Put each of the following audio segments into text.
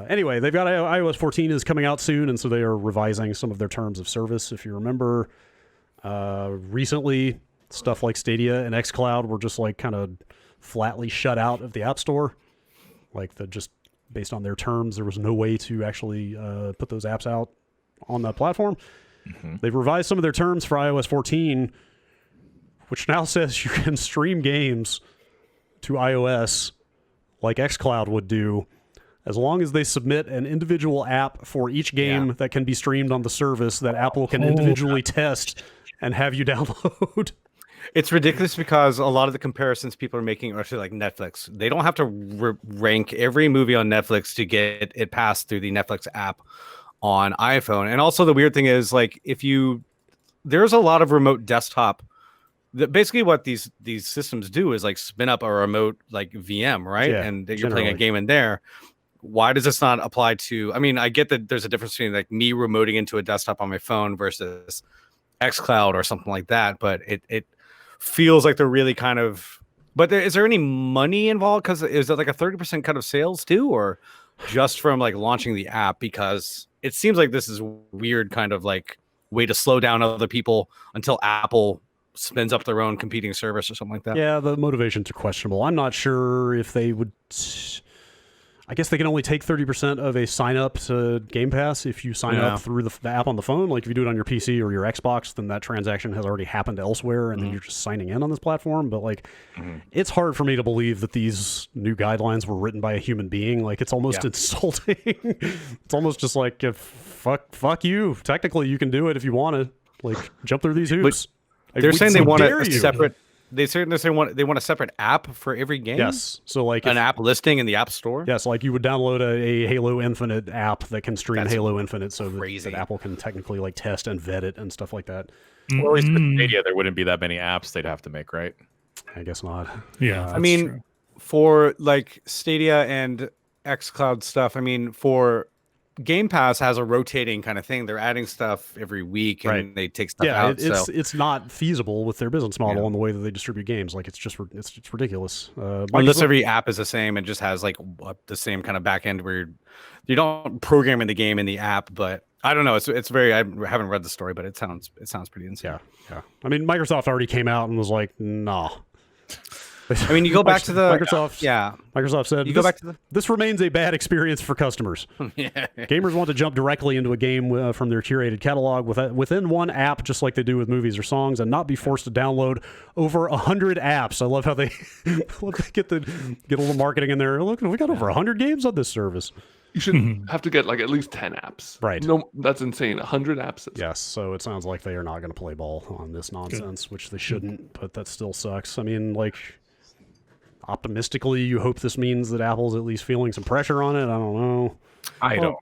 Anyway, they've got iOS 14 is coming out soon, and so they are revising some of their terms of service. If you remember, recently, stuff like Stadia and xCloud were just like kind of flatly shut out of the App Store. Like just based on their terms, there was no way to actually put those apps out on that platform. Mm-hmm. They've revised some of their terms for iOS 14, which now says you can stream games to iOS like xCloud would do, as long as they submit an individual app for each game that can be streamed on the service that Apple can individually test and have you download. It's ridiculous because a lot of the comparisons people are making are actually like Netflix. They don't have to rank every movie on Netflix to get it passed through the Netflix app on iPhone. And also the weird thing is, like, there's a lot of remote desktop. Basically what these systems do is like spin up a remote like VM, right? Yeah, and you're playing a game in there. Why does this not apply to? I mean, I get that there's a difference between like me remoting into a desktop on my phone versus xCloud or something like that, but it feels like they're really kind of. But is there any money involved? Because is it like a 30% cut of sales too, or just from like launching the app? Because it seems like this is a weird kind of like way to slow down other people until Apple spins up their own competing service or something like that. Yeah, the motivations are questionable. I'm not sure if they would. I guess they can only take 30% of a sign up to Game Pass if you sign up through the app on the phone. Like if you do it on your PC or your Xbox, then that transaction has already happened elsewhere, and then you're just signing in on this platform. But like, it's hard for me to believe that these new guidelines were written by a human being. Like it's almost insulting. It's almost just like, fuck you. Technically, you can do it if you want to. Like jump through these hoops. They're saying they want a separate. They certainly want a separate app for every game. Yes, so like an app listing in the App Store. Yes, like you would download a Halo Infinite app that can stream Halo Infinite, so that Apple can technically like test and vet it and stuff like that. Well, at least with Stadia, there wouldn't be that many apps they'd have to make, right? I guess not. Yeah, I mean, true. For like Stadia and xCloud stuff, I mean, for Game Pass has a rotating kind of thing. They're adding stuff every week, and they take stuff out. It's not feasible with their business model and the way that they distribute games. Like it's ridiculous. Unless every app is the same and just has like the same kind of back end where you don't program in the game in the app. But I don't know. It's very. I haven't read the story, but it sounds pretty insane. Yeah. I mean, Microsoft already came out and was like, nah. I mean, you go back to the Microsoft. Microsoft said, you go back to this remains a bad experience for customers. Gamers want to jump directly into a game from their curated catalog within one app, just like they do with movies or songs, and not be forced to download over 100 apps. I love how they get a little marketing in there. Look, we got over 100 games on this service. You should have to get like at least 10 apps. Right. No, that's insane. 100 apps. Yes. So it sounds like they are not going to play ball on this nonsense, which they shouldn't, but that still sucks. I mean, like, optimistically, you hope this means that Apple's at least feeling some pressure on it. I don't know. I don't.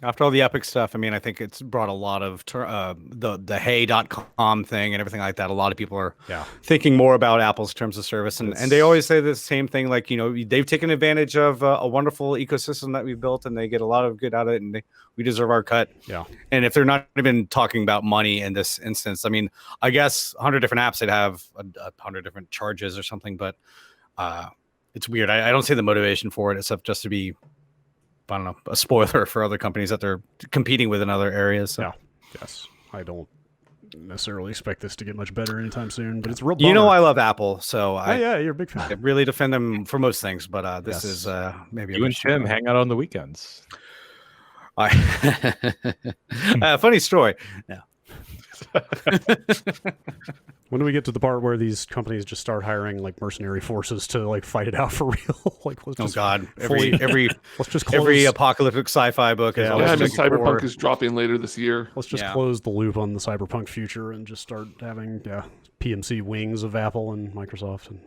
After all the Epic stuff, I mean, I think it's brought a lot of the hey.com thing and everything like that. A lot of people are thinking more about Apple's terms of service. And they always say the same thing, like, you know, they've taken advantage of a wonderful ecosystem that we've built, and they get a lot of good out of it, and we deserve our cut. Yeah. And if they're not even talking about money in this instance, I mean, I guess 100 different apps, they'd have 100 different charges or something, but it's weird. I don't see the motivation for it except just to be, I don't know, a spoiler for other companies that they're competing with in other areas. So. Yeah. Yes. I don't necessarily expect this to get much better anytime soon, but it's a real bummer. You know, I love Apple, so you're a big fan. I really defend them for most things, but this is maybe you and Tim hang out on the weekends. Funny story. Yeah. When do we get to the part where these companies just start hiring like mercenary forces to like fight it out for real? Like, let's just every let's just close, every apocalyptic sci-fi book. I mean, Cyberpunk is dropping later this year. Let's just close the loop on the Cyberpunk future and just start having PMC wings of Apple and Microsoft and